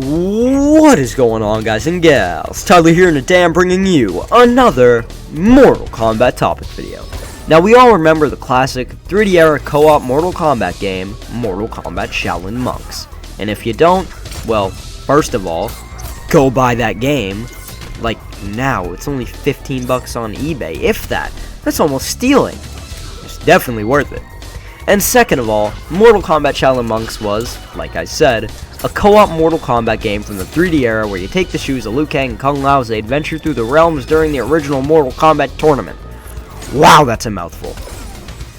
What is going on, guys and gals? Tyler here, and today I'm bringing you another Mortal Kombat topic video. Now, we all remember the classic 3D era co-op Mortal Kombat game, Mortal Kombat Shaolin Monks. And if you don't, well, first of all, go buy that game. Like, now, it's only 15 bucks on eBay, if that. That's almost stealing. It's definitely worth it. And second of all, Mortal Kombat Shaolin Monks was, like I said, a co-op Mortal Kombat game from the 3D era where you take the shoes of Liu Kang and Kung Lao as they adventure through the realms during the original Mortal Kombat tournament. Wow, that's a mouthful.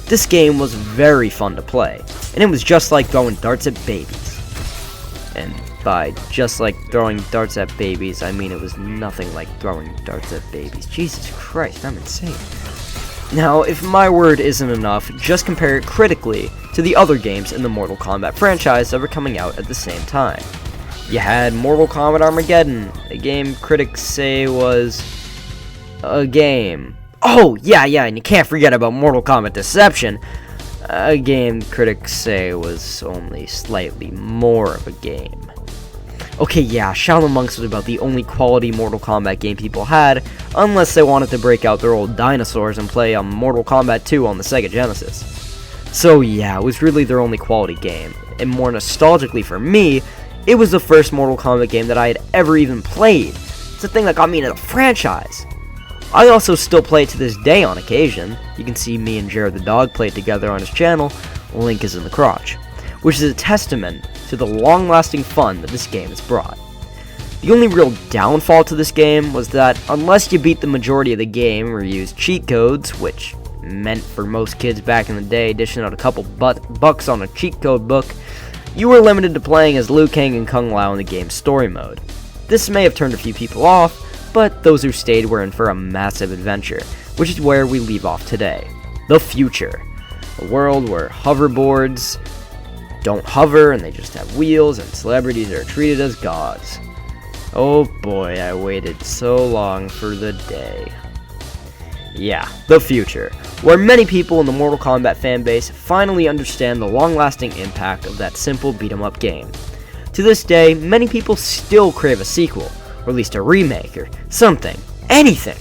This game was very fun to play, and it was just like throwing darts at babies. And by just like throwing darts at babies, I mean it was nothing like throwing darts at babies. Jesus Christ, I'm insane. Now, if my word isn't enough, just compare it critically to the other games in the Mortal Kombat franchise that were coming out at the same time. You had Mortal Kombat Armageddon, a game critics say was a game. Oh, yeah, and you can't forget about Mortal Kombat Deception, a game critics say was only slightly more of a game. Okay, yeah, Shaolin Monks was about the only quality Mortal Kombat game people had, unless they wanted to break out their old dinosaurs and play Mortal Kombat 2 on the Sega Genesis. So yeah, it was really their only quality game, and more nostalgically for me, it was the first Mortal Kombat game that I had ever even played. It's the thing that got me into the franchise. I also still play it to this day on occasion. You can see me and Jared the dog play it together on his channel, link is in the crotch, which is a testament to the long-lasting fun that this game has brought. The only real downfall to this game was that unless you beat the majority of the game or used cheat codes, which meant for most kids back in the day dishing out a couple bucks on a cheat code book, you were limited to playing as Liu Kang and Kung Lao in the game's story mode. This may have turned a few people off, but those who stayed were in for a massive adventure, which is where we leave off today. The future. A world where hoverboards don't hover and they just have wheels, and celebrities are treated as gods. Oh boy, I waited so long for the day. Yeah, the future, where many people in the Mortal Kombat fanbase finally understand the long-lasting impact of that simple beat-em-up game. To this day, many people still crave a sequel, or at least a remake, or something, anything.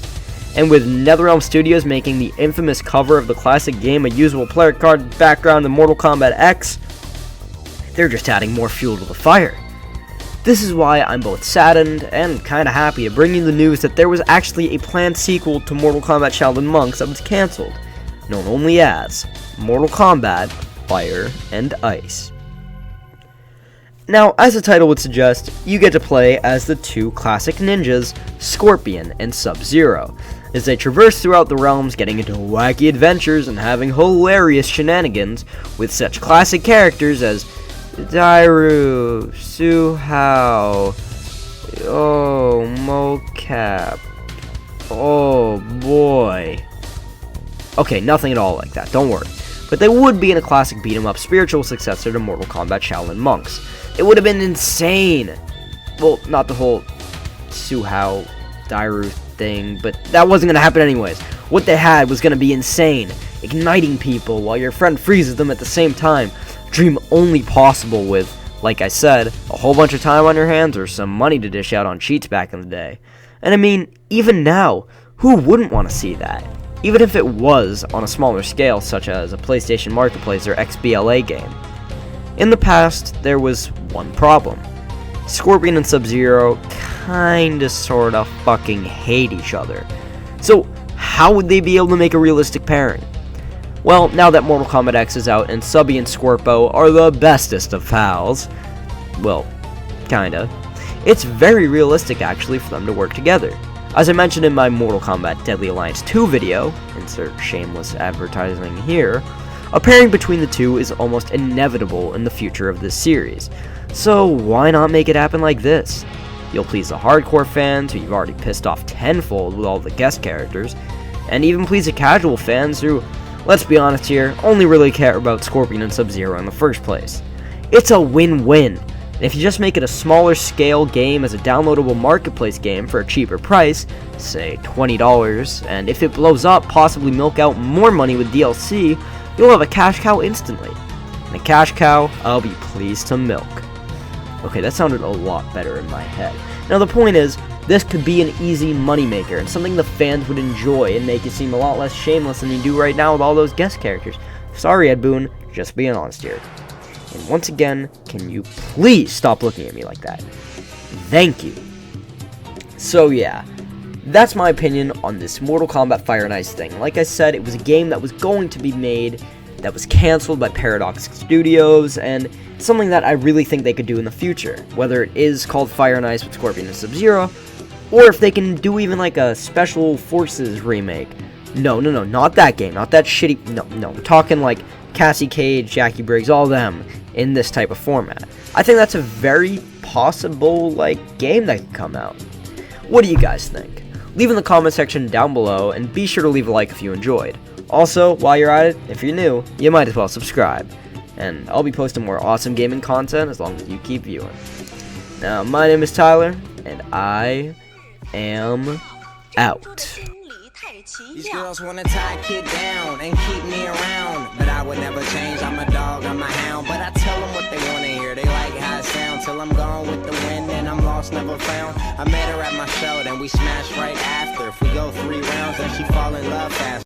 And with NetherRealm Studios making the infamous cover of the classic game a usable player card background in Mortal Kombat X, they're just adding more fuel to the fire. This is why I'm both saddened and kinda happy to bring you the news that there was actually a planned sequel to Mortal Kombat Shaolin Monks that was cancelled, known only as Mortal Kombat Fire and Ice. Now, as the title would suggest, you get to play as the two classic ninjas, Scorpion and Sub-Zero, as they traverse throughout the realms, getting into wacky adventures and having hilarious shenanigans with such classic characters as Dairu, Suhao, oh, Mocap, oh boy. Okay, nothing at all like that, don't worry. But they would be in a classic beat-em-up spiritual successor to Mortal Kombat Shaolin Monks. It would have been insane. Well, not the whole Suhao, Dairu thing, but that wasn't going to happen anyways. What they had was going to be insane, igniting people while your friend freezes them at the same time. Dream only possible with, like I said, a whole bunch of time on your hands or some money to dish out on cheats back in the day. And I mean, even now, who wouldn't want to see that? Even if it was on a smaller scale, such as a PlayStation Marketplace or XBLA game. In the past, there was one problem. Scorpion and Sub-Zero kinda sorta fucking hate each other. So, how would they be able to make a realistic pairing? Well, now that Mortal Kombat X is out and Subby and Scorpo are the bestest of pals, well, kinda, it's very realistic actually for them to work together. As I mentioned in my Mortal Kombat Deadly Alliance 2 video, insert shameless advertising here, a pairing between the two is almost inevitable in the future of this series, so why not make it happen like this? You'll please the hardcore fans who you've already pissed off tenfold with all the guest characters, and even please the casual fans who, let's be honest here, only really care about Scorpion and Sub-Zero in the first place. It's a win-win, and if you just make it a smaller scale game as a downloadable marketplace game for a cheaper price, say $20, and if it blows up, possibly milk out more money with DLC, you'll have a cash cow instantly. And a cash cow I'll be pleased to milk. Okay, that sounded a lot better in my head. Now the point is, this could be an easy moneymaker and something the fans would enjoy and make it seem a lot less shameless than you do right now with all those guest characters. Sorry, Ed Boon, just being honest here. And once again, can you please stop looking at me like that? Thank you. So yeah, that's my opinion on this Mortal Kombat Fire and Ice thing. Like I said, it was a game that was going to be made, that was canceled by Paradox Studios, and something that I really think they could do in the future. Whether it is called Fire and Ice with Scorpion and Sub-Zero, or if they can do even like a Special Forces remake. No, not that game, not that shitty, no, we're talking like Cassie Cage, Jackie Briggs, all them, in this type of format. I think that's a very possible, like, game that could come out. What do you guys think? Leave in the comment section down below, and be sure to leave a like if you enjoyed. Also, while you're at it, if you're new, you might as well subscribe. And I'll be posting more awesome gaming content as long as you keep viewing. Now, my name is Tyler, and I am out. These girls wanna tie a kid down and keep me around, but I would never change. I'm a dog, I'm a hound, but I tell them what they wanna hear. They like how it sounds till I'm gone with the wind and I'm lost, never found. I met her at my show, then we smashed right after. If we go 3 rounds, then she fall in love fast.